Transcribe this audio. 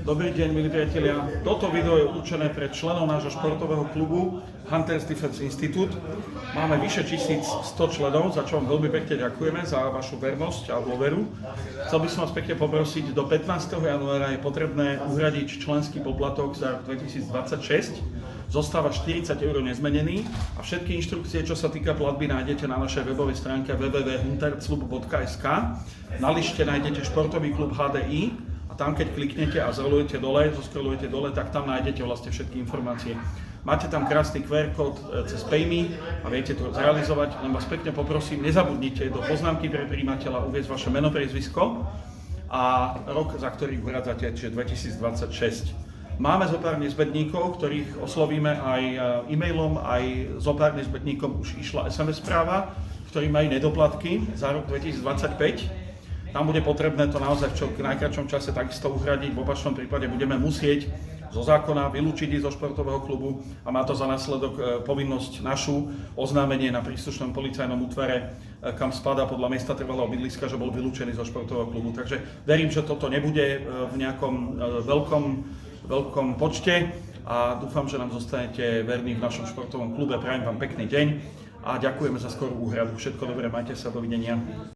Dobrý deň, milí priatelia. Toto video je určené pre členov nášho športového klubu Hunters Defense Institute. Máme vyše 1100 členov, za čo vám veľmi pekne ďakujeme za vašu vernosť a dôveru. Chcel by som vás pekne poprosiť, do 15. januára je potrebné uhradiť členský poplatok za rok 2026. Zostáva 40 € nezmenený a všetky inštrukcie, čo sa týka platby, nájdete na našej webovej stránke www.hunterclub.sk. Na lište nájdete športový klub HDI a tam, keď kliknete a zoskrolujete dole, tak tam nájdete vlastne všetky informácie. Máte tam krásny QR kód cez PayMe a viete to zrealizovať. Len vás pekne poprosím, nezabudnite do poznámky pre prijímateľa uviesť vaše meno, priezvisko a rok, za ktorý uhradzate, čiže 2026. Máme zo pár nezbedníkov, ktorých oslovíme aj e-mailom, aj zo pár nezbedníkom už išla SMS správa, ktorí majú nedoplatky za rok 2025. Tam bude potrebné to naozaj v najkratšom čase takisto uhradiť, v opačnom prípade budeme musieť zo zákona vylúčiť zo športového klubu a má to za následok povinnosť našu oznámenie na príslušnom policajnom útvare, kam spadá podľa miesta trvalého bydliska, že bol vylúčený zo športového klubu. Takže verím, že toto nebude v nejakom veľkom počte a dúfam, že nám zostanete verní v našom športovom klube. Prajem vám pekný deň a ďakujeme za skorú úhradu. Všetko dobré, majte sa, dovidenia.